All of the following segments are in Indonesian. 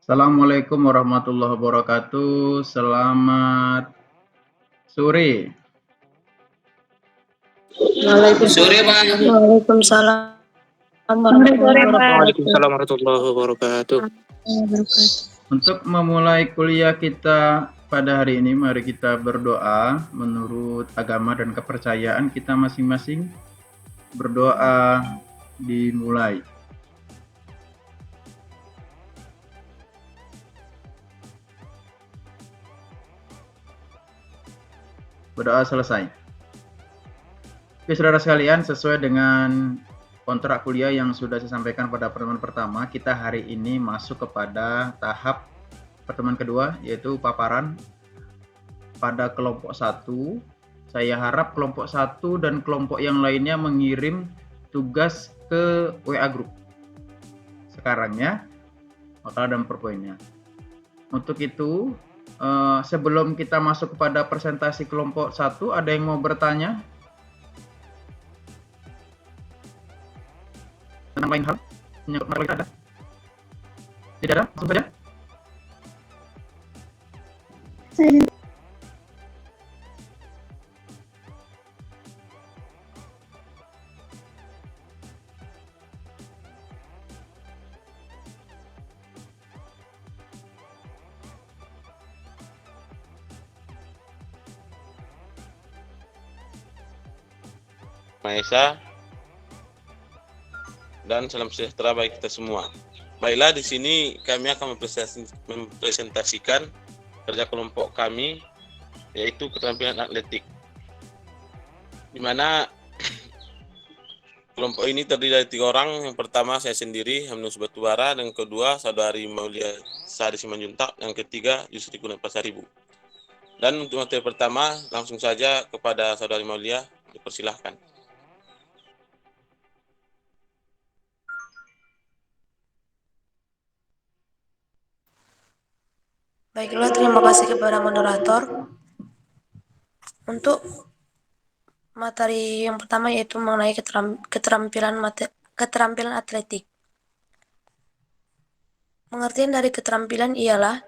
Assalamualaikum warahmatullahi wabarakatuh. Selamat sore. Sore, Pak. Waalaikumsalam warahmatullahi wabarakatuh. Waalaikumsalam warahmatullahi wabarakatuh. Untuk memulai kuliah kita pada hari ini, mari kita berdoa menurut agama dan kepercayaan kita masing-masing. Berdoa dimulai. Berdoa selesai. Oke, saudara sekalian, sesuai dengan kontrak kuliah yang sudah saya sampaikan pada pertemuan pertama, kita hari ini masuk kepada tahap pertemuan kedua, yaitu paparan pada kelompok 1. Saya harap kelompok 1 dan kelompok yang lainnya mengirim tugas ke WA Group sekarang ya, makalah dan perpoinnya. Untuk itu, sebelum kita masuk kepada presentasi kelompok 1, ada yang mau bertanya? Tentang lain hal? Menyangkut masalah kita ada? Tidak ada? Langsung saja? Maesa dan salam sejahtera bagi kita semua. Baiklah, di sini kami akan mempresentasikan kerja kelompok kami, yaitu keterampilan atletik. Di mana kelompok ini terdiri dari 3 orang. Yang pertama saya sendiri, Hamnus Batubara, dan yang kedua saudari Maulia Sari Simanjuntak, yang ketiga Yusri Kuna Pasaribu. Dan untuk materi pertama, langsung saja kepada saudari Maulia, dipersilahkan. Baiklah, terima kasih kepada moderator. Untuk materi yang pertama yaitu mengenai keterampilan atletik. Pengertian dari keterampilan ialah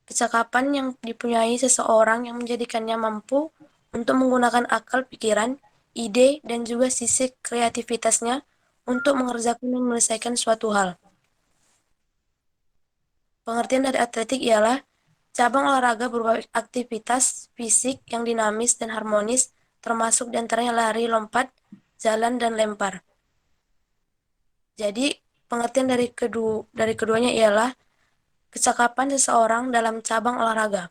kecakapan yang dipunyai seseorang yang menjadikannya mampu untuk menggunakan akal pikiran, ide, dan juga sisi kreativitasnya untuk mengerjakan dan menyelesaikan suatu hal. Pengertian dari atletik ialah cabang olahraga berupa aktivitas fisik yang dinamis dan harmonis, termasuk diantaranya lari, lompat, jalan, dan lempar. Jadi, pengertian dari keduanya ialah kecakapan seseorang dalam cabang olahraga.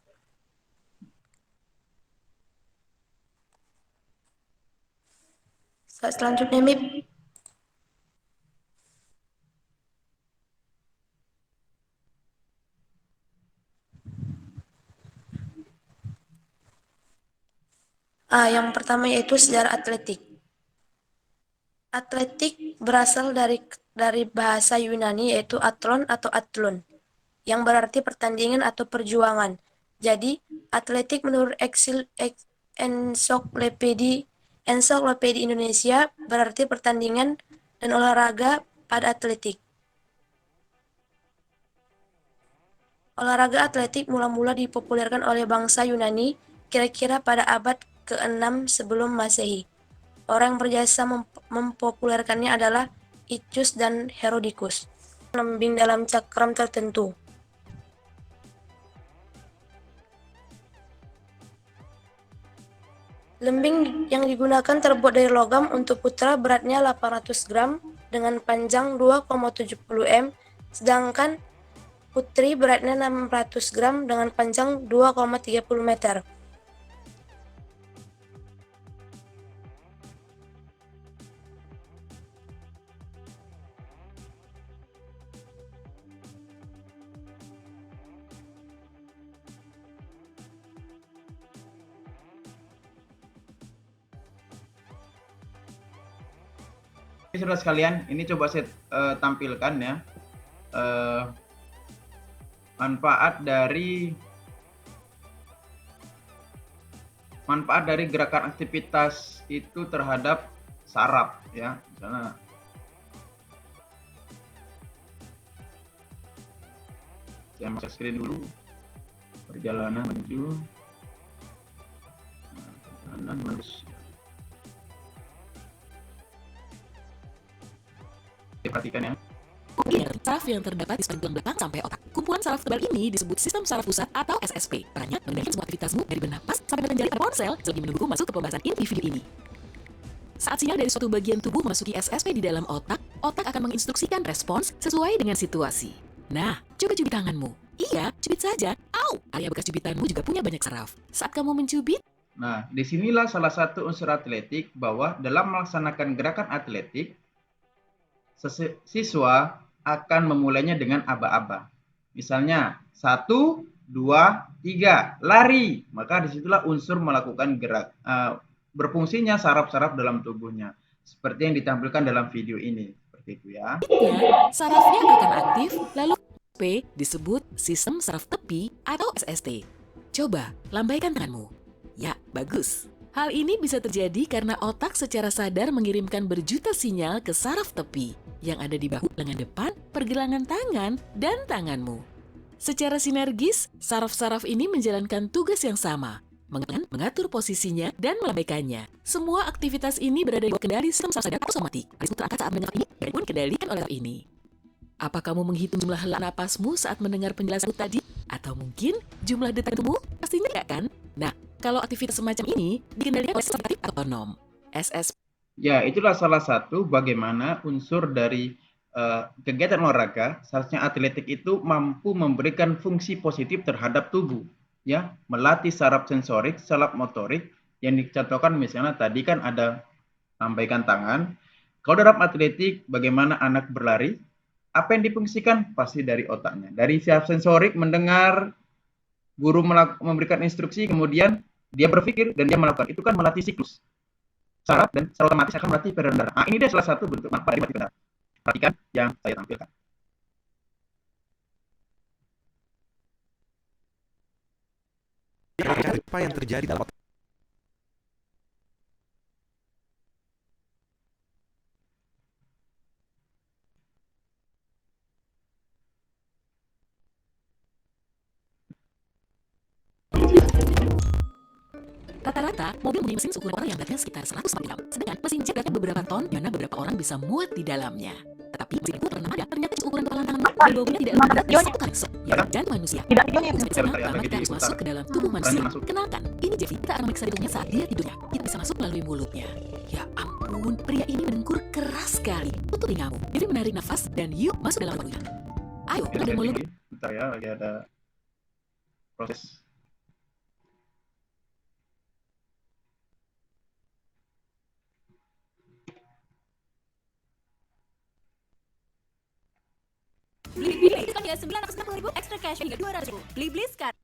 Selanjutnya, MIP. Yang pertama yaitu sejarah atletik. Atletik berasal dari bahasa Yunani yaitu atlon atau atlon, yang berarti pertandingan atau perjuangan. Jadi, atletik menurut ensiklopedia Indonesia berarti pertandingan dan olahraga pada atletik. Olahraga atletik mula-mula dipopulerkan oleh bangsa Yunani kira-kira pada abad ke-6 sebelum Masehi. Orang yang berjasa mempopulerkannya adalah Icus dan Herodotus. Lembing dalam cakram tertentu. Lembing yang digunakan terbuat dari logam. Untuk putra beratnya 800 gram dengan panjang 2,70 m, sedangkan putri beratnya 600 gram dengan panjang 2,30 meter. Saudara sekalian, ini coba saya tampilkan ya, manfaat dari gerakan aktivitas itu terhadap saraf ya. Misalnya Saya mau screen dulu. Perjalanan menuju perjalanan manusia. Perhatikan ya. Saraf yang terdapat di sepanjang tulang belakang sampai otak. Kumpulan saraf tebal ini disebut sistem saraf pusat atau SSP. Perannya mengendalikan semua aktivitasmu dari bernapas sampai menjari pada ponsel. Lebih menunggu masuk ke pembahasan inti video ini. Saat sinyal dari suatu bagian tubuh memasuki SSP di dalam otak, otak akan menginstruksikan respons sesuai dengan situasi. Nah, coba cubit tanganmu. Iya, cubit saja. Au! Area bekas cubitanmu juga punya banyak saraf. Saat kamu mencubit, Nah, disinilah salah satu unsur atletik bahwa dalam melaksanakan gerakan atletik, siswa akan memulainya dengan aba-aba. Misalnya, 1, 2, 3, lari. Maka disitulah unsur melakukan gerak. Berfungsinya saraf-saraf dalam tubuhnya. Seperti yang ditampilkan dalam video ini. Seperti itu ya. sarafnya akan aktif, lalu P disebut sistem saraf tepi atau SST. Coba, lambaikan tanganmu. Ya, bagus. Hal ini bisa terjadi karena otak secara sadar mengirimkan berjuta sinyal ke saraf tepi yang ada di bahu, lengan depan, pergelangan tangan, dan tanganmu. Secara sinergis, saraf-saraf ini menjalankan tugas yang sama, mengatur posisinya dan melambaikannya. Semua aktivitas ini berada di bawah kendali sistem saraf sadar otomatik. Alisme terangkat saat mendengar ini dan pun kendalikan oleh ini. Apa kamu menghitung jumlah hela napasmu saat mendengar penjelasan tadi? Atau mungkin jumlah detak jantungmu? Pastinya tidak kan? Nah, kalau aktivitas semacam ini dikendalikan oleh sistem otonom, SSP. Ya, itulah salah satu bagaimana unsur dari kegiatan olahraga, seharusnya atletik itu mampu memberikan fungsi positif terhadap tubuh, ya, melatih saraf sensorik, saraf motorik, yang dicontohkan misalnya tadi kan ada lambaikan tangan. Kalau dalam atletik, bagaimana anak berlari? Apa yang difungsikan? Pasti dari otaknya. Dari saraf sensorik mendengar, guru memberikan instruksi, kemudian dia berpikir dan dia melakukan. Itu kan melatih siklus saraf dan secara otomatis akan melatih peredaran darah. Nah, ini dia salah satu bentuk manfaat dari darah. Perhatikan yang saya tampilkan. Apa yang terjadi dalam otak? Rata-rata, mobil mempunyai mesin seukuran orang yang beratnya sekitar 100 kg. Sedangkan mesin jet beratnya beberapa ton, di mana beberapa orang bisa muat di dalamnya. Tetapi mesin itu pernah ada, ternyata seukuran kepala tangan dan bobotnya tidak lebih berat dari 1 kali sok. Ya, dan manusia. Kenapa kita harus masuk ke dalam tubuh manusia? Kenalkan, ini Jeffrey, kita akan memeriksa hidungnya saat dia tidurnya. Kita bisa masuk melalui mulutnya. Ya ampun, pria ini mendengkur keras sekali. Tutup telingamu. Jeffrey menarik nafas dan yuk masuk dalam mulutnya. Ayo, ada mulut. Bentar ya, lagi ada proses. Beli diskon hingga 960.000, extra cash hingga 200.000. Beli sekarang.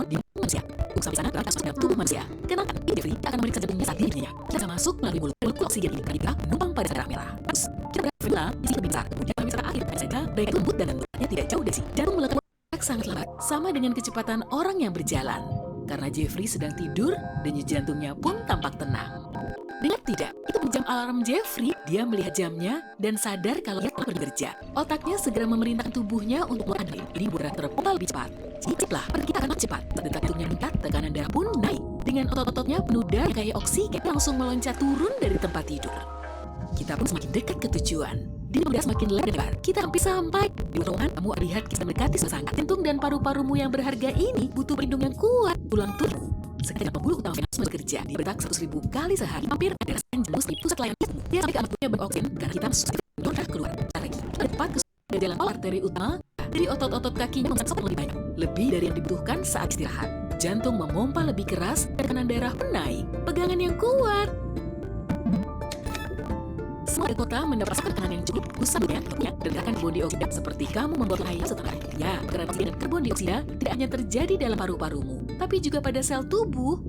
Di manusia. Untuk sampai sana, kasus dalam tubuh manusia. Kenalkan, ini Jeffrey akan memeriksa jantungnya saat dirinya. Kita bisa masuk melalui mulut. Mulut oksigen ini bergerak menumpang pada darah merah. Terus, kita bergerak isi lebih besar. Kemudian lebih besar akhir. Hanya saja, mereka lembut dan lembutnya tidak jauh dari sini. Jantung melekat sangat lambat, sama dengan kecepatan orang yang berjalan. Karena Jeffrey sedang tidur, denyut jantungnya pun tampak tenang. Dengar tidak? Itu jam alarm Jeffrey. Dia melihat jamnya dan sadar kalau dia telah bekerja. Otaknya segera memerintahkan tubuhnya untuk mengadil. Ini bergerak terpompa lebih cepat. Ciciplah, perut kita akan cepat. Detak jantungnya meningkat, tekanan darah pun naik. Dengan otot-ototnya penuh darah kayak oksigen langsung meloncat turun dari tempat tidur. Kita pun semakin dekat ke tujuan. Dia udah semakin lebar. Kita hampir sampai. Di ruangan kamu lihat kita mendekati sesangat. Jantung dan paru-parumu yang berharga ini butuh pelindung yang kuat. Tulang tubuh. Sekitar pembuluh utama venus bekerja di bertak 100.000 kali sehari. Hampir ada rasakan jantung di pusat layanan itu. Dia sampai ke amatnya beroksigen karena kita susah darah keluar. Lagi tepat ke jalan arteri utama. Dari otot-otot kakinya memasok lebih banyak. Lebih dari yang dibutuhkan saat istirahat. Jantung memompa lebih keras dan tekanan darah pun naik. Pegangan yang kuat. Semua kota mendapat tekanan yang cukup, usahanya dan gerakan karbon dioksida seperti kamu membuat air setengah. Ya, gerakan oksigen dan karbon dioksida tidak hanya terjadi dalam paru-parumu, tapi juga pada sel tubuh.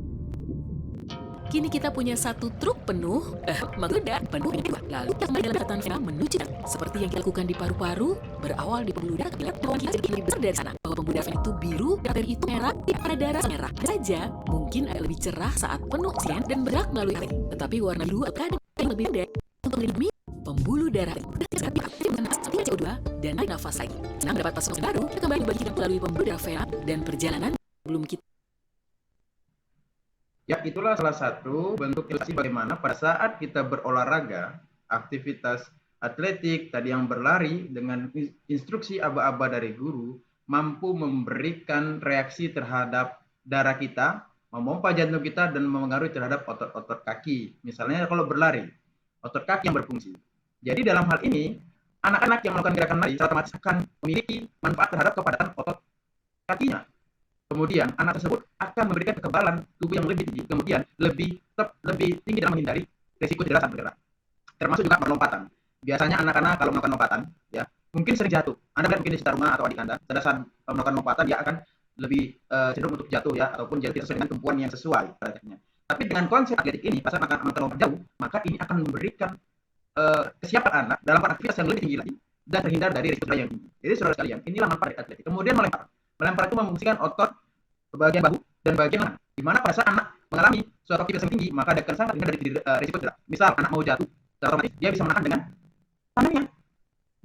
Kini kita punya satu truk penuh, menggoda penuh ini dua. Lalu kita kembali dalam catatan vena menuju darah. Seperti yang dilakukan di paru-paru, berawal di pembuluh darah kapiler, dan kita jadi lebih besar dari sana. Bahwa pembuluh darah itu biru, arteri itu merah, pada darah merah. Saja, mungkin air lebih cerah saat penuh oksigen dan bergerak melalui arteri. Tetapi warna biru kadang lebih pendek. Untuk melindungi pembuluh darah seperti CO2 dan naik nafas lagi. Senang mendapat pasokan baru, kita kembali berbagi kita melalui pembuluh darah vena dan perjalanan belum kita. Ya, itulah salah satu bentuk ilustrasi bagaimana pada saat kita berolahraga, aktivitas atletik, tadi yang berlari dengan instruksi aba-aba dari guru, mampu memberikan reaksi terhadap darah kita, memompa jantung kita, dan mempengaruhi terhadap otot-otot kaki. Misalnya kalau berlari, otot kaki yang berfungsi. Jadi dalam hal ini, anak-anak yang melakukan gerakan lari otomatis akan memiliki manfaat terhadap kepadatan otot kakinya. Kemudian anak tersebut akan memberikan kekebalan tubuh yang lebih tinggi, kemudian lebih tinggi dalam menghindari risiko cedera saat bergerak. Termasuk juga perlompatan. Biasanya anak-anak kalau melakukan lompatan, ya mungkin sering jatuh. Anda lihat mungkin di sekitar rumah atau adik Anda, pada saat melakukan lompatan dia akan lebih cenderung untuk jatuh ya, ataupun jatuh sesuai dengan kemampuan yang sesuai. Tapi dengan konsep atletik ini, pas akan lompat jauh, maka ini akan memberikan kesiapan anak dalam aktivitas yang lebih tinggi lagi dan terhindar dari risiko cedera yang tinggi. Jadi saudara sekalian, inilah manfaat dari atletik. Kemudian melempar. Melempar itu memfungsikan otot bagian bahu dan bagian lengan. Di mana pada saat anak mengalami suatu aktivitas yang tinggi, maka akan sangat terhindar dari risiko cedera. Misal anak mau jatuh, secara otomatis dia bisa menahan dengan tangannya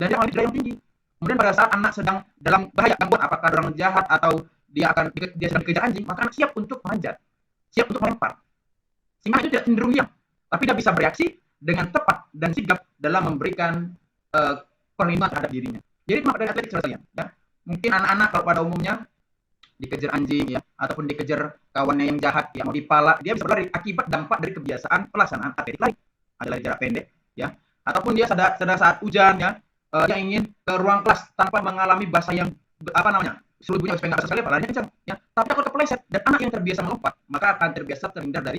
dan dia mengalami cedera yang tinggi. Kemudian pada saat anak sedang dalam bahaya gangguan, apakah orang jahat atau dia sedang dikejar anjing, maka anak siap untuk manjat, siap untuk melempar. Sehingga itu tidak cenderung diam, tapi dia bisa bereaksi dengan tepat dan sigap dalam memberikan perlindungan terhadap dirinya. Jadi itu makna dari atletik saudara sekalian, ya. Mungkin anak-anak kalau pada umumnya dikejar anjing ya, ataupun dikejar kawannya yang jahat yang mau dipala, dia bisa berlari akibat dampak dari kebiasaan pelaksanaan atletik lari. Ada lari jarak pendek ya, ataupun dia sedang saat hujan ya, yang ingin ke ruang kelas tanpa mengalami basah yang sulit bunyi supaya nggak sekali larinya kencang ya. Tapi kalau kepleset dan anak yang terbiasa melompat, maka akan terbiasa terhindar dari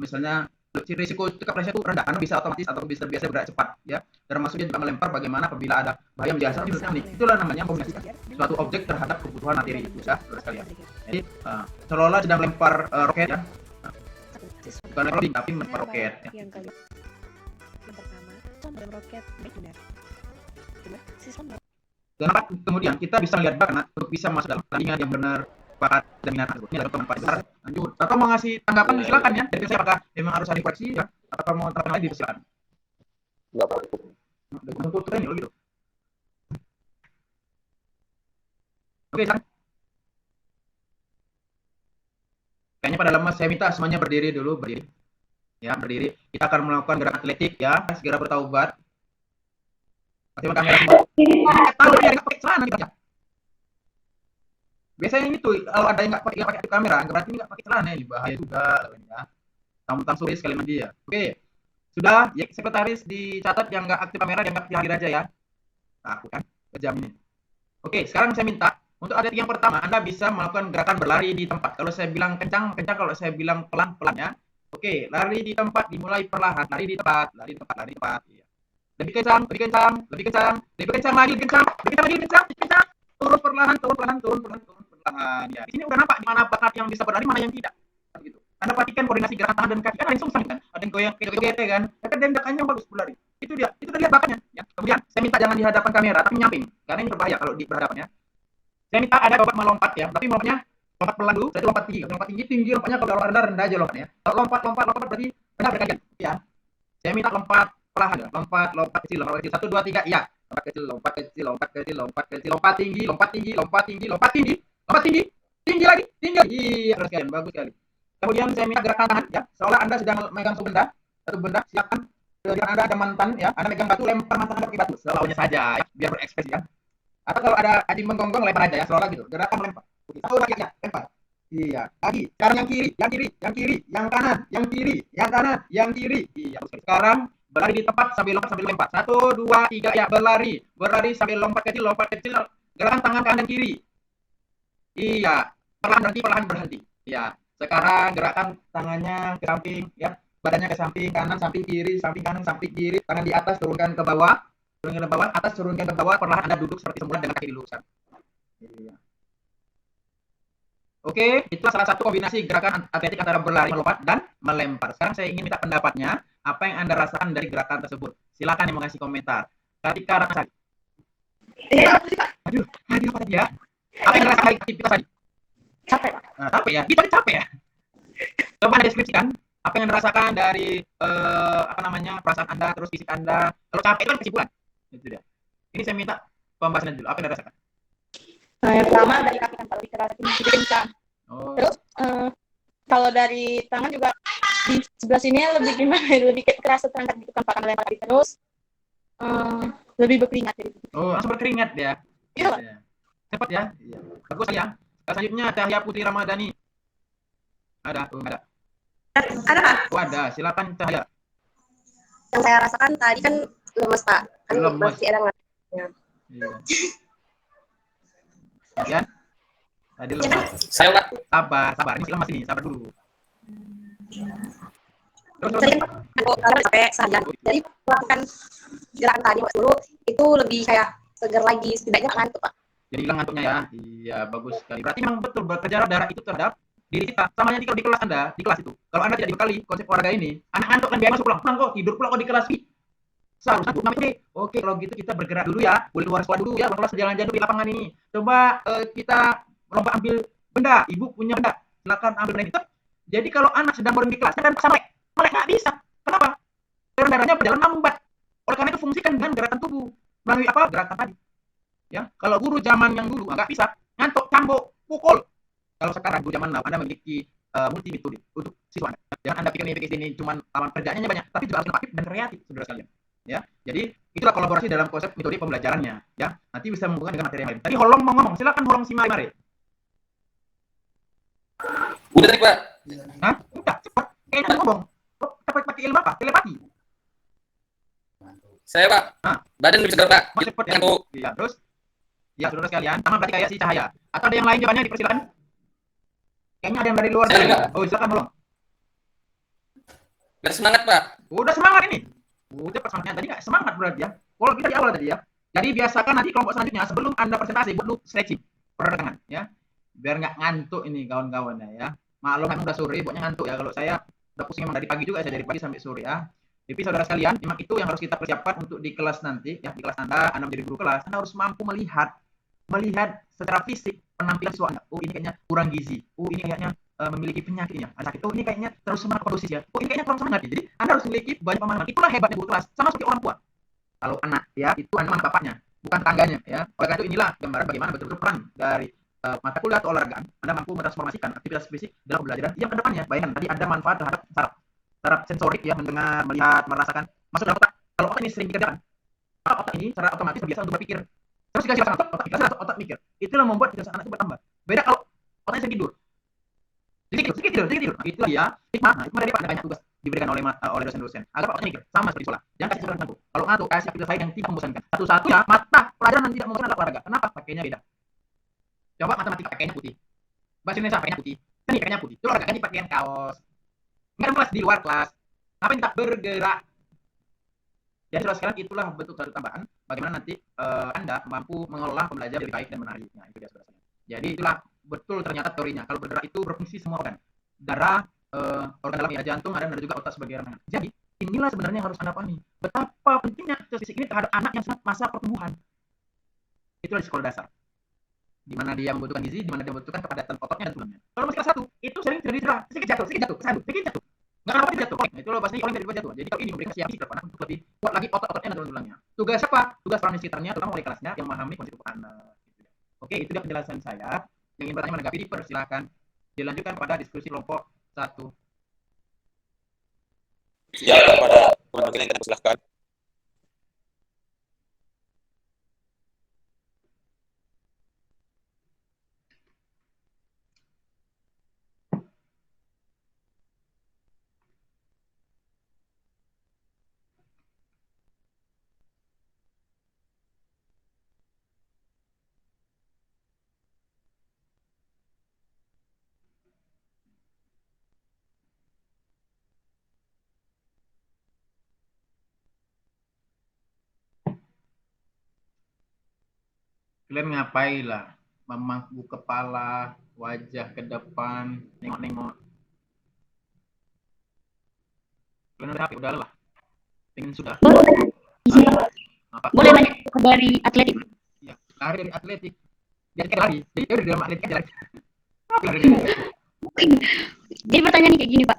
misalnya risiko kepleset itu rendah karena bisa otomatis atau bisa terbiasa bergerak cepat ya. Termasuk dia juga melempar bagaimana apabila ada bahaya menjasa itulah namanya kombinasi suatu objek terhadap kebutuhan materi itu ya saudara sekalian. Jadi seolah-olah sedang melempar roket ya, bukan rolling tapi melempar roket ya. Yang pertama lempar roket baik benar. Dan kemudian kita bisa melihat bagaimana untuk bisa masuk dalam pertandingan yang benar, bakat dan minat tersebut. Ini adalah keempat besar. Lanjut. Atau mau ngasih tanggapan silakan ya. Jadi saya apakah memang harus ada koreksi ya, atau mau tanggapan lagi silakan. Enggak apa-apa. Untuk training gitu. Oke, sekarang. Kayaknya pada lemas, saya minta semuanya berdiri dulu, berdiri. Ya, berdiri. Kita akan melakukan gerakan atletik ya, segera bertaubat. Kasih kamera semua. Tahu dia nggak pakai celana kita. Biasanya itu kalau ada yang nggak pakai kamera, berarti nggak pakai celana ini bahaya juga ya. Tamu-tamu sore sekali mandi ya. Oke, sudah ya sekretaris dicatat yang nggak aktif kamera dianggap hadir aja ya. Nah, aku kan kejam ini. Oke, sekarang saya minta untuk atletik yang pertama Anda bisa melakukan gerakan berlari di tempat. Kalau saya bilang kencang, kencang. Kalau saya bilang pelan, pelan ya. Oke, lari di tempat dimulai perlahan, lari di tempat, lari di tempat, lari di tempat. Ya. Lebih kencang, lebih kencang, lebih kencang, lebih kencang lagi, lebih kencang, lebih kencang lagi, kencang, kencang. Turun perlahan, turun perlahan, turun perlahan, turun perlahan. Ya, di sini udah nampak di mana bakat yang bisa berlari, mana yang tidak. Begitu. Anda perhatikan koordinasi gerakan tangan dan kaki kan ada yang sungsang kan, ada yang goyang, joget-joget kan. Tapi dendakannya bagus berlari. Itu dia, itu terlihat bakatnya. Ya. Kemudian saya minta jangan di hadapan kamera, tapi nyamping, karena ini berbahaya kalau di berhadapan ya. Saya minta ada babat melompat ya, tapi lompatnya lompat pelan dulu, saya lompat tinggi. Kalau lompat tinggi lompatnya, kalau lompat rendah aja lompatnya. Kalau lompat berarti rendah berkalian. Ya. Saya minta lompat perlahan ya. Lompat kecil. 1 2 3 iya. Lompat kecil, lompat kecil, lompat kecil, lompat kecil, lompat tinggi, lompat tinggi, lompat tinggi, lompat tinggi, lompat tinggi. Tinggi lagi, tinggi. Iya, terus kalian bagus sekali. Kemudian saya minta gerakan tangan ya. Seolah Anda sedang memegang satu benda, silakan jika Anda ada mantan ya, Anda megang batu, lempar mantan Anda pakai batu. Seolah-olahnya saja ya, biar berekspresi ya. Atau kalau ada anjing menggonggong lempar aja ya, seolah gitu. Gerakan melempar. Satu lagi ya, lempar. Iya, lagi. Sekarang yang kiri, yang kanan, yang kiri, yang kanan, yang kiri. Iya, sekarang berlari di tempat sambil lompat. 1 2 3 ya, berlari sambil lompat kecil. Gerakan tangan kanan dan kiri. Iya, perlahan berhenti. Ya, sekarang gerakan tangannya ke samping ya, badannya ke samping kanan, samping kiri, samping kanan, samping kiri, tangan di atas turunkan ke bawah, atas turunkan ke bawah, perlahan Anda duduk seperti semula dengan kaki diluruskan. Iya. Oke, itu salah satu kombinasi gerakan atletik antara berlari, melompat, dan melempar. Sekarang saya ingin minta pendapatnya, apa yang Anda rasakan dari gerakan tersebut? Silakan yang mengasih komentar. Kartika Ramasari. Aduh, apa tadi ya? Apa yang Anda rasakan dari aktivitas tadi? Capek, Pak. Nah, capek ya? Gitu capek ya? Coba Anda deskripsikan, Apa yang Anda rasakan dari perasaan Anda, terus fisik Anda? Kalau capek itu kan kesimpulan. Itu dia. Ini saya minta pembahasan dulu. Apa yang Anda rasakan? Yang pertama dari kaki kan lebih keras, lebih kencang. Terus kalau dari tangan juga di sebelah sini lebih gimana? Lebih kerasa terangkat gitu kan, karena lempar kaki terus. Lebih berkeringat jadi. Langsung berkeringat ya. Iya. Cepat ya. Iya. Bagus ya. Selanjutnya Cahya Putri Ramadhani. Ada? Ada. Ada Pak. Ada. Silakan Cahya. Yang saya rasakan tadi kan lemes Pak. Kan Lemes. masih ada ngantuknya. Iya. Ya. Tadi lemes. Saya Pak. Sabar. Ini lemes ini. Sabar dulu. Tadi kan Pak, sampai seharian. Jadi melakukan gerakan tadi Mas dulu itu lebih kayak segar lagi, setidaknya nggak ngantuk Pak. Jadi hilang ngantuknya ya. Iya, bagus sekali. Berarti memang betul bekerja darah itu terhadap diri kita. Sama aja kalau di kelas Anda, di kelas itu. Kalau Anda tidak dibekali konsep olahraga ini, anak ngantuk kan biar masuk pulang kok, tidur pula kok di kelas. Seharusnya oke, kalau gitu kita bergerak dulu ya. Boleh luar sekolah dulu ya, kelas jalan-jalan di lapangan ini. Coba kita lomba ambil benda. Ibu punya benda, silakan ambil benda itu. Jadi kalau anak sedang boring di kelas, kan bisa melek nggak bisa. Kenapa? Karena darahnya berjalan lambat. Oleh karena itu fungsikan dengan gerakan tubuh. Melalui apa? Gerakan tadi. Ya, kalau guru zaman yang dulu nggak bisa, ngantuk, cambuk, pukul. Kalau sekarang guru zaman now Anda memiliki multi metode untuk siswa Anda. Jangan Anda pikir ini cuma lawan kerjanya banyak, tapi juga harus inovatif dan kreatif, saudara sekalian. Ya, jadi itulah kolaborasi dalam konsep metode pembelajarannya. Ya, nanti bisa menghubungkan dengan materi yang lain. Tadi Holong mau ngomong, silakan Holong Simari. Udah tadi Pak. Hah? Udah, cepat. Kayaknya ngomong. Pakai ilmu apa? Telepati. Saya Pak. Badan lebih segar Pak. Cepat ya. Iya, terus. Ya, saudara sekalian, sama berarti kayak si Cahaya. Atau ada yang lain jawabannya, dipersilakan. Kayaknya ada yang dari luar. Silakan Holong. Biar semangat Pak. Udah semangat ini. Udah semangatnya tadi nggak semangat berarti ya. Kalau kita di awal tadi ya. Jadi biasakan nanti kelompok selanjutnya sebelum Anda presentasi buat dulu stretching, peregangan ya. Biar nggak ngantuk ini kawan-kawannya ya. Maklum kan udah sore, buatnya ngantuk ya. Kalau saya udah pusing emang dari pagi juga, saya dari pagi sampai sore ya. Tapi saudara sekalian, memang itu yang harus kita persiapkan untuk di kelas nanti ya. Di kelas Anda menjadi guru kelas, Anda harus mampu melihat secara fisik penampilan siswa Anda. Oh, ini kayaknya kurang gizi. Oh, ini kayaknya memiliki penyakitnya, sakit. Oh, ini kayaknya terus semangat dosis ya. Oh, ini kayaknya kurang semangat. Jadi Anda harus memiliki banyak pemahaman. Itulah hebatnya guru kelas. Sama seperti orang tua. Kalau anak ya, itu anak mana bapaknya, bukan tangganya ya. Oleh karena itu inilah gambaran bagaimana betul-betul peran dari mata kuliah atau olahragaan. Anda mampu mentransformasikan aktivitas fisik dalam pembelajaran yang kedepannya. Bayangkan tadi ada manfaat terhadap saraf sensorik ya, mendengar, melihat, merasakan, masuk dalam otak. Kalau otak ini sering dikerjakan, otak ini secara otomatis terbiasa untuk berpikir. Terus dikasih rasa otak mikir. Itulah membuat kecerdasan anak itu bertambah. Beda kalau otaknya sering tidur. Sedikit tidur. Nah, itulah ya hikmah. Nah, hikmah dari apa? Ada banyak tugas diberikan oleh dosen-dosen agar otaknya mikir. Sama seperti sekolah. Jangan kasih sekolah ngantuk. Kalau ngantuk kasih aktivitas lain yang tidak membosankan. Satu-satunya mata pelajaran yang tidak membosankan adalah olahraga. Kenapa? Pakainya beda. Coba matematika pakainya putih. Bahasa Indonesia pakainya putih. Seni pakainya putih. Itu olahraga ganti pakaian kaos. Enggak ada kelas di luar kelas. Ngapain tak bergerak? Jadi sekarang itulah bentuk satu tambahan bagaimana nanti Anda mampu mengelola pembelajaran lebih baik dan menarik. Nah, itu dia saudara. Jadi itulah betul ternyata teorinya. Kalau bergerak itu berfungsi semua organ. Darah, organ dalam ya, jantung, ada juga otak sebagai rangkaian. Jadi inilah sebenarnya harus Anda pahami betapa pentingnya aktivitas fisik ini terhadap anak yang sedang masa pertumbuhan. Itulah di sekolah dasar. Di mana dia membutuhkan gizi, di mana dia membutuhkan kepadatan ototnya dan tulangnya. Kalau masih kelas 1, itu sering terjadi cedera, sedikit jatuh, sedikit jatuh. Nggak apa-apa jatuh. Nah, itu loh pasti orang dari jatuh. Jadi kalau ini memberikan siap fisik untuk lebih kuat lagi otot-ototnya dan tulangnya. Tugas siapa? Tugas orang di sekitarnya, terutama wali kelasnya yang memahami kondisi tubuh anak. Oke, itu dia penjelasan saya. Yang ingin bertanya menanggapi, dipersilakan. Dilanjutkan pada diskusi kelompok 1. Ya, kepada teman-teman yang silakan. Kalian ngapain lah? Memangku kepala, wajah ke depan, nengok-nengok. Kalian udah udah lelah? Pengen sudah? Apa? Boleh nanya dari atletik? Ya, lari dari atletik. Jadi kayak lari. Jadi dari dalam atletik aja lari. Apa lari dari atletik? Jadi pertanyaannya kayak gini Pak,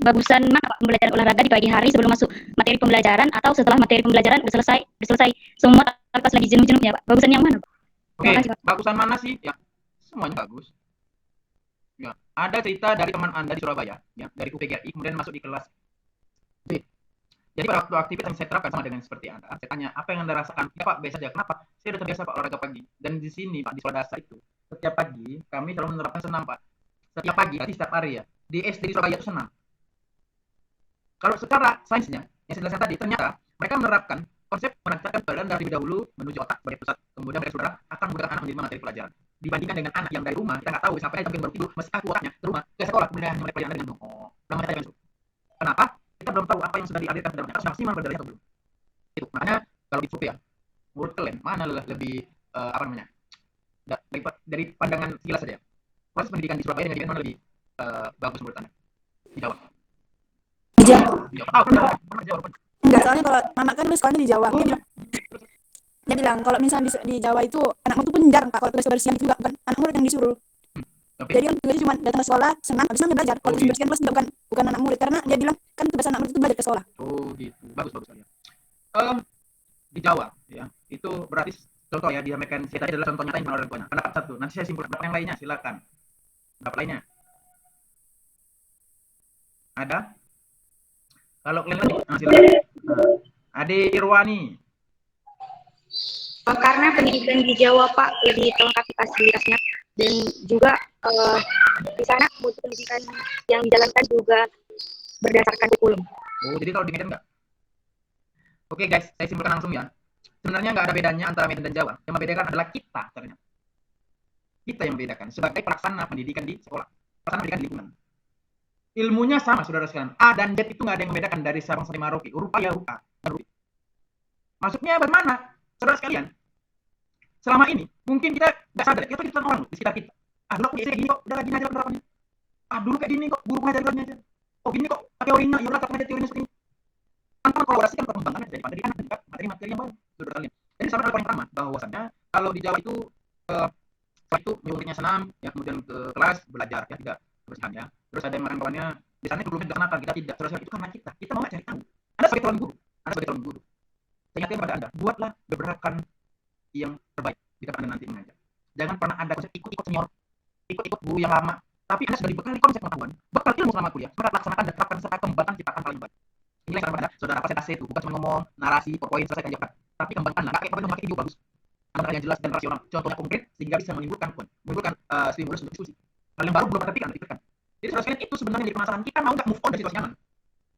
bagusan mana Pak pembelajaran olahraga di pagi hari sebelum masuk materi pembelajaran atau setelah materi pembelajaran udah selesai semua kelas lagi jenuh-jenuhnya Pak? Bagusan yang mana Pak? Oke, bagusan mana sih? Ya, semuanya bagus. Ya, ada cerita dari teman Anda di Surabaya, ya, dari UPGRI, kemudian masuk di kelas D. Jadi pada waktu aktivitas yang saya terapkan sama dengan seperti Anda, saya tanya, apa yang Anda rasakan? Ya Pak, biasa aja. Kenapa? Saya sudah terbiasa Pak olahraga pagi. Dan di sini Pak, di sekolah dasar itu, setiap pagi kami selalu menerapkan senam Pak. Setiap pagi, berarti setiap hari ya. Di SD di Surabaya itu senam. Kalau secara sainsnya, yang saya jelaskan tadi, ternyata mereka menerapkan konsep menakutkan badan dari dahulu menuju otak sebagai pusat. Kemudian mereka saudara akan menggunakan anak menjadi materi pelajaran. Dibandingkan dengan anak yang dari rumah, kita nggak tahu sampai jam baru tidur, masih kaku otaknya ke rumah, ke sekolah, kemudian hanya pelajaran dengan bongkok. Kenapa? Kita belum tahu apa yang sudah dialirkan ke dalamnya, harus maksimal pada atau belum. Itu makanya kalau dicoba ya, menurut kalian mana lebih apa namanya? Dari pandangan sekilas saja. Proses pendidikan di Surabaya dengan mana lebih bagus menurut Anda? Di Jawa. Di Jawa. Di Jawa. Oh, pernah Jawa. Enggak, soalnya kalau mama kan sekolahnya di Jawa. Dia bilang kalau misalnya di Jawa itu anakmu tuh pun jarang Pak, kalau tugas kebersihan itu bukan anak murid yang disuruh. Jadi kan tugasnya cuma datang ke sekolah, senang, habis itu belajar. Kalau tugas kebersihan kelas bukan anak murid, karena dia bilang kan tugas anak murid itu belajar ke sekolah. Oh gitu, bagus kalian. Di Jawa ya, itu berarti contoh ya disampaikan saya tadi adalah contoh nyata yang orang tuanya. Pendapat satu, nanti saya simpulkan pendapat yang lainnya, silakan. Pendapat lainnya ada? Kalau kalian lagi, silakan. Ade Irwani. Karena pendidikan di Jawa Pak lebih terlengkapi fasilitasnya dan juga di sana mutu pendidikan yang dijalankan juga berdasarkan kurikulum. Oh, jadi kalau di Medan enggak? Oke guys, saya simpulkan langsung ya. Sebenarnya nggak ada bedanya antara Medan dan Jawa. Yang membedakan adalah kita ternyata. Kita yang membedakan sebagai pelaksana pendidikan di sekolah, pelaksana pendidikan di lingkungan. Ilmunya sama, saudara sekalian. A dan Z itu nggak ada yang membedakan dari Sabang sampai Merauke. Huruf A ya huruf A. Masuknya bagaimana? Saudara sekalian, selama ini mungkin kita nggak sadar, kita orang di sekitar kita. Dulu aku gini kok, udah gini aja penerapannya. Dulu kayak gini kok, guru ngajar aja. Oh gini kok, teorinya, ya udah pakai teorinya seperti ini. Tanpa kolaborasi kan perkembangan dari materi kan juga materi-materi yang baru, saudara sekalian. Jadi sama poin pertama, bahwasannya kalau di Jawa itu setelah itu muridnya senam, ya kemudian ke kelas belajar, ya tidak kebersihan ya. Terus ada yang kawan-kawannya di sana belum dilaksanakan, kita tidak, saudara sekalian, itu karena kita mau cari tahu. Anda sebagai calon guru, saya ingatkan kepada Anda, buatlah gebrakan yang terbaik jika Anda nanti mengajar. Jangan pernah ada konsep ikut-ikut senior, ikut-ikut guru yang lama, tapi Anda sudah dibekali konsep pengetahuan, bekal ilmu selama kuliah, maka laksanakan dan terapkan serta kembangkan ciptakan paling baik. Ini yang pada saudara presentasi itu bukan cuma ngomong narasi, poin selesai aja, tapi kembangkan, nggak kayak pakai video bagus, anda yang jelas dan rasional, contohnya konkret sehingga bisa menimbulkan stimulus untuk diskusi. Hal yang baru belum pernah terpikirkan. Jadi saudara itu sebenarnya jadi permasalahan kita mau nggak move on dari situasi nyaman.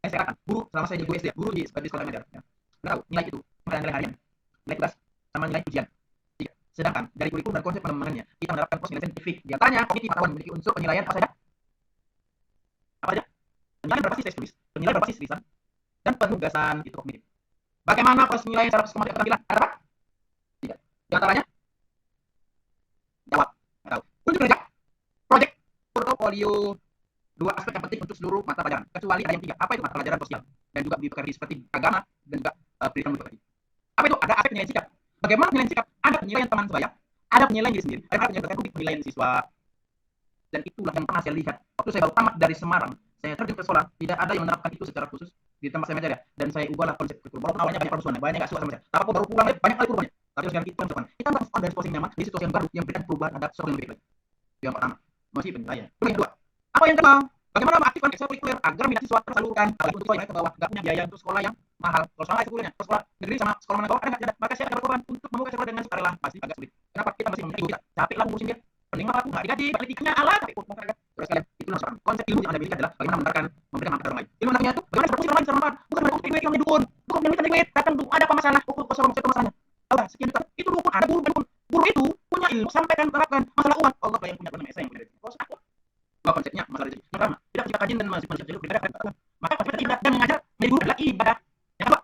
Saya katakan guru selama saya jadi guru SD, guru di sekolah mengajar, ya. Tahu nilai itu, nilai harian, nilai kelas, sama nilai ujian. Sedangkan dari kurikulum dan konsep pengembangannya, kita menerapkan proses nilai saintifik. Di antaranya, kognisi pengetahuan memiliki unsur penilaian apa saja? Apa saja? Penilaian berbasis teks tulis, penilaian berbasis lisan, dan penugasan itu kognitif. Bagaimana proses penilaian secara psikomotorik keterampilan? Ada apa? Tidak. Di antaranya, jawab. Tahu. Kunjung kerja, proyek, portofolio, dua aspek yang penting untuk seluruh mata pelajaran. Kecuali ada yang tiga. Apa itu mata pelajaran sosial? Dan juga dipekerti seperti agama dan juga pendidikan berpekerti. Apa itu? Ada aspek penilaian sikap. Bagaimana penilaian sikap? Ada penilaian teman sebaya, ada penilaian diri sendiri, ada penilaian publik, penilaian siswa. Dan itulah yang pernah saya lihat. Waktu saya baru tamat dari Semarang, saya terjun ke sekolah, tidak ada yang menerapkan itu secara khusus di tempat saya mengajar ya. Dan saya ubahlah konsep kurikulum. Walaupun awalnya banyak permusuhan, banyak nggak suka sama saya. Tapi aku baru pulang, banyak kali perubahannya. Tapi sekarang kita mencoba. Kita harus on dari situasi yang nyaman, di situasi yang baru, yang berikan perubahan ada sesuatu yang lebih baik. Yang pertama, masih penilaian. Lalu yang kedua, apa yang kedua? Bagaimana mengaktifkan ekstrakurikuler agar minat siswa tersalurkan, apalagi untuk siswa ke bawah, nggak punya biaya untuk sekolah yang mahal. Kalau sama eksekulernya, sekolah negeri sama sekolah menengah ada nggak ada, maka saya ada berkorban untuk membuka sekolah dengan sukarela, pasti agak sulit. Kenapa? Kita masih memiliki ibu kita, capek lah ngurusin dia, pening lah aku nggak digaji, balik ikannya ala, tapi mau kagak. Terus kalian, itu sekarang konsep ilmu yang anda miliki adalah bagaimana memberikan manfaat orang lain. Ilmu namanya itu bagaimana berfungsi orang lain secara manfaat, bukan untuk duit yang dukun, bukan mencari duit, datang tuh ada apa masalah, ukur kosong satu masalahnya. Tahu sekian juta, itu dukun, ada guru itu punya ilmu, sampaikan terapkan masalah uang, Allah yang punya saya yang punya duit. Kalau aku konsepnya masalah rezeki. Yang pertama, tidak mencipta kajian dan manusia jalur beribadah kepada Allah. Maka konsep ibadah dan mengajar menjadi guru adalah ibadah. Yang kedua,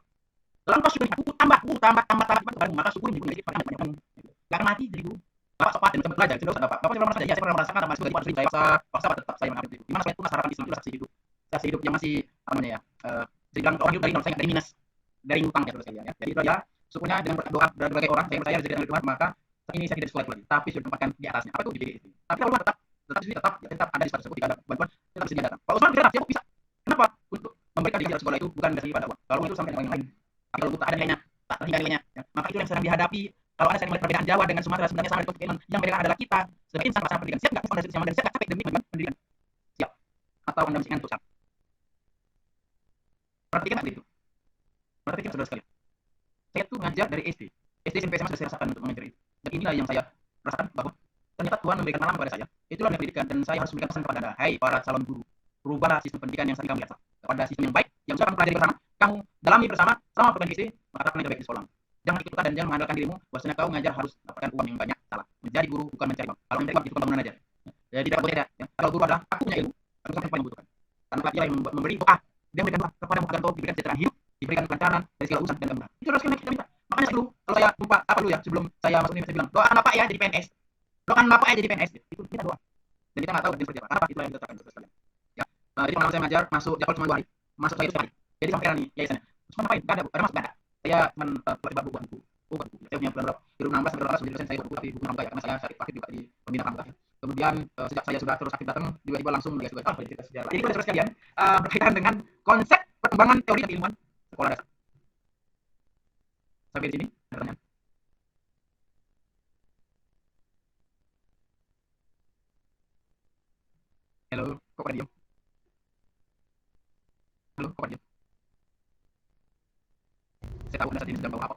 dalam proses syukur buku tambah kepada maka syukur menjadi lebih banyak banyak. Gak akan mati jadi guru. Bapak sopan dan belajar tidak usah Bapak. Bapak pernah merasakan ya, saya pernah merasakan sama dari Pak paksa tetap saya mengambil itu. Gimana saya tunas harapan Islam itu saksi hidup yang masih apa namanya ya? Dibilang orang hidup dari nol, saya dari minus, dari utang ya sekalian ya. Jadi itu ya, syukurnya dengan doa dari berbagai orang saya percaya rezeki dari Tuhan, maka ini saya tidak sesuai lagi, tapi sudah ditempatkan di atasnya. Apa itu? Tapi kalau tetap tetapi tetap ada di sekolah tersebut, tidak ada bantuan, tetap bisa diadakan. Pak Usman tidak siap bisa. Kenapa? Untuk memberikan diri sekolah itu bukan dasarnya pada uang. Kalau uang itu sampai dengan yang lain. Tapi kalau buta ada nilainya, tak terhingga nilainya. Ya. Maka itu yang sedang dihadapi. Kalau ada yang melihat perbedaan Jawa dengan Sumatera sebenarnya sama dengan yang membedakan adalah kita sebagai insan pasangan pendidikan. Siap nggak pada zaman dan siap nggak capek demi tujuan pendidikan? Siap. Atau Anda masih ngantuk? Perhatikan nggak itu? Perhatikan saudara sekalian. Saya tuh ngajar dari SD SMP SMA sudah saya rasakan untuk mengajar itu. Dan inilah yang saya rasakan bahwa ternyata Tuhan memberikan malam kepada saya. Itulah pendidikan dan saya harus memberikan pesan kepada Anda. Hai para calon guru, rubahlah sistem pendidikan yang saat kamu lihat kepada sistem yang baik yang sudah kamu pelajari bersama, kamu dalami bersama selama perguruan tinggi, maka akan lebih baik di sekolah. Jangan ikut-ikutan dan jangan mengandalkan dirimu bahwasanya kau ngajar harus dapatkan uang yang banyak. Salah. Menjadi guru bukan mencari uang. Kalau mencari uang itu pembangunan aja. Jadi tidak boleh ya. Kalau guru adalah aku punya ilmu, aku sangat paling membutuhkan. Karena dia yang memberi doa, dia memberikan doa kepada agar kau diberikan kesejahteraan hidup, diberikan kelancaran dari segala urusan dan kemudahan. Itu harus kita minta. Makanya dulu kalau saya lupa apa dulu ya sebelum saya masuk ini saya bilang doakan Bapak ya jadi PNS. Doakan Bapak ya jadi PNS. Itu kita doa. Dan kita nggak tahu seperti apa. Karena itulah yang kita lakukan untuk sekalian. Ya. Jadi pengalaman saya ngajar masuk Jakpro cuma 2 hari. Masuk saya itu sekali. Jadi sampai nih yayasannya. Terus mau ngapain? Enggak ada, ada masuk enggak ada. Saya cuma buat buku. Saya punya bulan berapa? 2016 sampai 2018 menjadi dosen saya buku tapi buku pramuka ya karena saya sakit sakit juga di pembina pramuka ya. Kemudian sejak saya sudah terus sakit datang tiba-tiba langsung melihat juga pendidikan sejarah. Jadi saudara sekalian berkaitan dengan konsep perkembangan teori dan keilmuan sekolah dasar. Sampai di sini ada pertanyaan. Halo, kok pada diam? Halo, kok pada diam? Saya tahu Anda saat ini sedang bawa apa.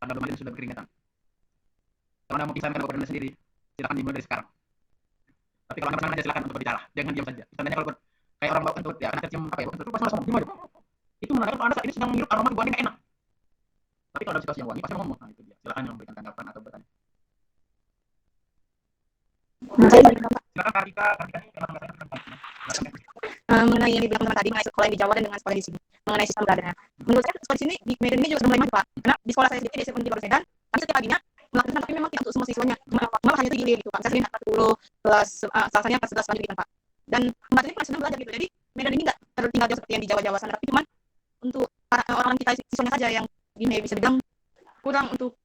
Anda belum sudah berkeringetan. Kalau Anda mau kisahkan kepada Anda sendiri, silakan dimulai dari sekarang. Tapi kalau Anda pernah aja silakan untuk berbicara, jangan diam saja. Misalnya kalau kayak orang bawa kentut, ya anak kecil apa ya, kentut pas ngomong, gimana? Itu menandakan kalau Anda saat ini sedang menghirup aroma buah yang enak. Tapi kalau ada situasi yang wangi, pasti ngomong. Nah itu dia. Silakan yang memberikan tanggapan atau bertanya. Silakan Kartika ini kenapa mengenai yang dibilang teman tadi mengenai sekolah yang di Jawa dan dengan sekolah di sini mengenai sistem belajarnya. Menurut saya sekolah di sini di Medan ini juga sudah mulai maju Pak. Karena di sekolah saya sendiri di SMP Baru Medan, kami setiap paginya melakukan tapi memang tidak untuk semua siswanya. Cuma hanya itu gilir gitu Pak. Saya sendiri anak 10 kelas salah kelas 11 lanjut gitu Pak. Dan kemarin ini pernah sudah belajar gitu. Jadi Medan ini enggak tertinggal jauh seperti yang di Jawa-Jawa sana, tapi cuma untuk para orang kita siswanya saja yang ini bisa dibilang kurang untuk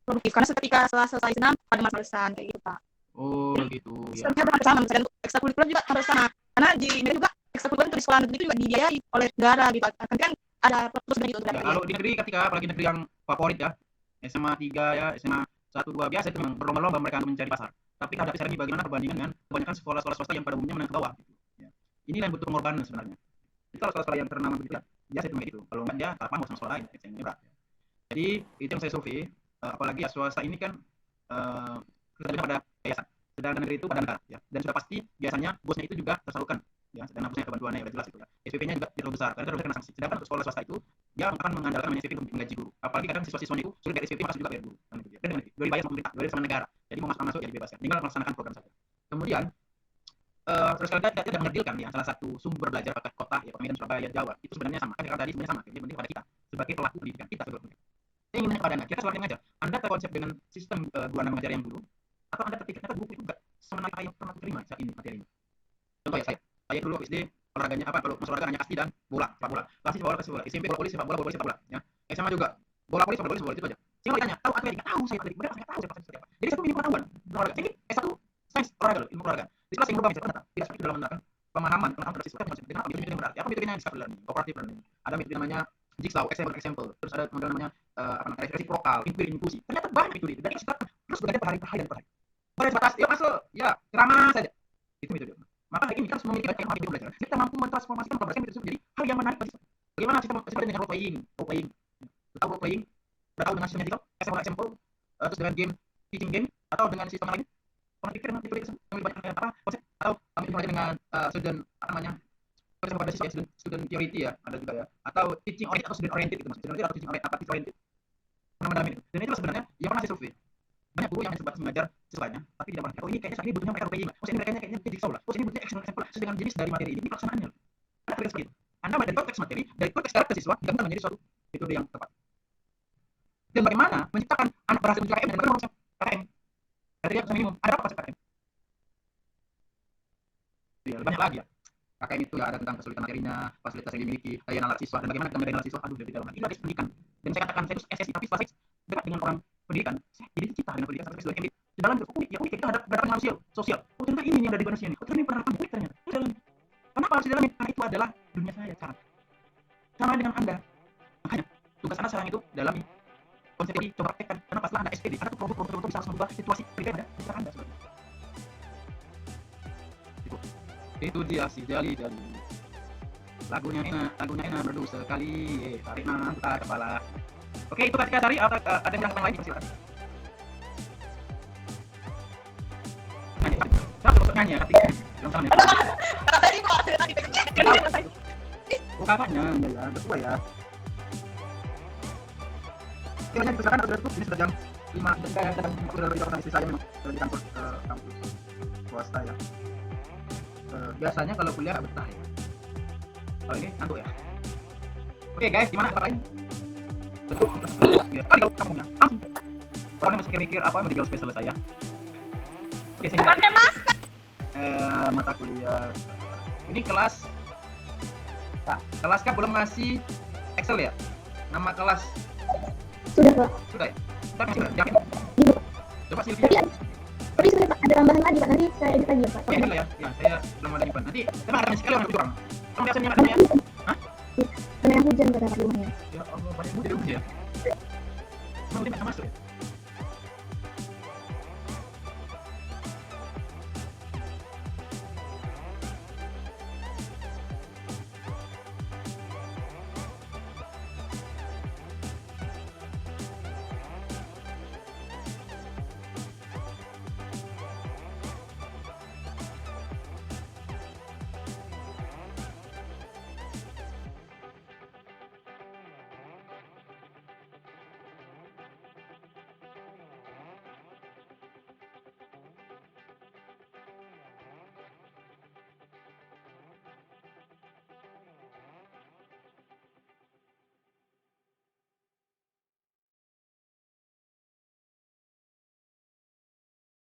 produktif karena ketika setelah selesai senam ada masa-masa kayak gitu Pak. Oh gitu ya. Sebenarnya bersama misalnya untuk ekstrakurikuler juga harus sama karena di Medan juga ekstrakurikuler untuk di sekolah negeri itu juga dibiayai oleh negara gitu kan ada prosedur sebenarnya gitu. Ya, kalau di negeri ketika apalagi negeri yang favorit ya SMA 3 ya SMA 1 2 biasa itu memang berlomba-lomba mereka untuk mencari pasar. Tapi hadapi sekarang ini bagaimana perbandingan dengan kebanyakan sekolah-sekolah swasta yang pada umumnya menengah ke bawah gitu. Ya. Ini yang butuh pengorbanan sebenarnya. Jadi kalau sekolah-sekolah yang ternama begitu ya biasa itu begitu. Kalau enggak dia kalah pamor sama sekolah lain ini berat. Ya. Jadi itu yang saya survei apalagi ya swasta ini kan kita pada yayasan. Sedangkan negeri itu pada negara ya. Dan sudah pasti biasanya bosnya itu juga tersalurkan ya dana bosnya kebantuannya udah jelas itu ya. SPP-nya juga terlalu besar karena terlalu kena sanksi. Sedangkan untuk sekolah swasta itu dia akan mengandalkan SPP untuk menggaji guru. Apalagi kadang siswa-siswanya itu sulit dari SPP masuk juga bayar guru. Kan itu dia. Dan dari bayar sama pemerintah, dari sama negara. Jadi mau masuk ya dibebaskan. Tinggal melaksanakan program saja. Kemudian terus kalau kita tidak mengerdilkan ya salah satu sumber belajar paket kota ya Medan Surabaya Jawa itu sebenarnya sama. Kan tadi sebenarnya sama. Jadi penting pada kita sebagai pelaku pendidikan kita sebagai pendidik. Saya ingin menanya kepada Anda, kita selalu mengajar. Anda terkonsep dengan sistem guru Anda mengajar yang dulu atau Anda terpikir ternyata buku itu enggak semenarik yang pernah terima saat ini materinya. Contoh ya saya dulu SD olahraganya apa kalau masuk olahraga hanya kasti dan bola, sepak bola. Kelas bola, kasih bola. SMP bola voli, sepak bola, sepak bola, ya. SMA juga bola voli, sepak bola, itu aja. Sehingga ditanya, tahu atletik? Tahu saya atletik. Mereka nggak tahu saya seperti apa. Jadi satu ini pengetahuan olahraga. Jadi S1 sains olahraga, ilmu olahraga. Di kelas yang berubah misalnya tidak seperti dalam menerapkan pemahaman terhadap siswa kan dengan metode yang berarti. Apa metodenya discovery learning, cooperative learning. Ada metode namanya jigsaw, example. Terus ada model namanya reciprocal, inklusi. Ternyata banyak metode itu. Dan kita terus belajar per hari dan per hari. Pada sebatas, yuk masuk, ya ceramah saja. Itu metode. Maka hari ini kita harus memiliki banyak yang belajar. Kita mampu mentransformasikan pembelajaran itu menjadi hal yang menarik bagi siswa. Bagaimana sistem dengan role playing? Tahu role playing? Tahu dengan sistem digital, example, terus dengan game, teaching game, atau dengan sistem lain? Pernah pikir dengan metode yang lebih banyak apa konsep? Atau kami belajar dengan student apa namanya? Konsep pada siswa student theory ya, ada juga ya. Atau teaching oriented atau student oriented itu maksudnya. Atau teaching oriented apa teaching oriented? Nama itu. Dan itulah sebenarnya yang pernah saya survei. Banyak guru yang sempat mengajar siswanya, tapi tidak pernah. Oh ini kayaknya saat ini butuhnya mereka role playing lah. Ini kayaknya jigsaw lah. Ini butuhnya example dengan jenis dari materi ini pelaksanaannya. Karena kira seperti itu. Anda dari konteks materi, dari konteks karakter siswa, gabungan menjadi suatu metode yang tepat. Dan bagaimana menciptakan anak berhasil mencari KKM dan bagaimana konsep KKM? Kriteria minimum. Ada apa konsep KKM? Ya, banyak lagi ya. KKM itu ya ada tentang kesulitan materinya, fasilitas yang dimiliki, daya nalar siswa, dan bagaimana kita menilai siswa. Aduh, dari dalam. Ini ada pendidikan. Dan saya katakan saya itu SSI, tapi setelah saya dekat dengan orang pendidikan, saya jadi cinta dengan pendidikan sampai sudah di dalam unik kita berhadapan dengan sosial. Oh ternyata ini Tugas anak sekarang itu dalam konsep ini coba praktekkan. Karena pas Anda SPD, Anda tuh produk bisa langsung mengubah situasi pribadi Anda di sekitar Anda seperti itu dia si jali. Lagunya enak merdu sekali. Tarik nang putar kepala. Oke, itu Kak Sari. Ada yang lain silakan. Siapa masuk nyanyi ya? Yang sana. Kapannya ya, berdua ya. Kayaknya silakan sudah tutup. Ini sudah jam 5 dan saya sedang di organisasi saya memang di kampus swasta ya. Biasanya kalau kuliah betah ya. Kalau ini ngantuk ya. Oke guys, gimana tempat lain? Ya, kali kalau kamu orangnya masih mikir apa yang mau dijual spesial saya. Oke, saya pakai masker. Mata kuliah. Ini kelas. Kelas kan belum ngasih Excel ya? Nama kelas. Sudah, Pak. Sudah ya? Kita kasih yakin? Coba Silvia. Tapi sudah, Pak. Ada tambahan lagi, Pak. Nanti saya edit lagi ya, Pak. Oh, ya, ya, saya belum ada nyimpan. Nanti memang ada sekali orang yang curang. Kamu biasa nyimak ya? Hah? Karena hujan kata Pak di rumahnya. Ya Allah, banyak mudah ya. Emang dia masuk ya?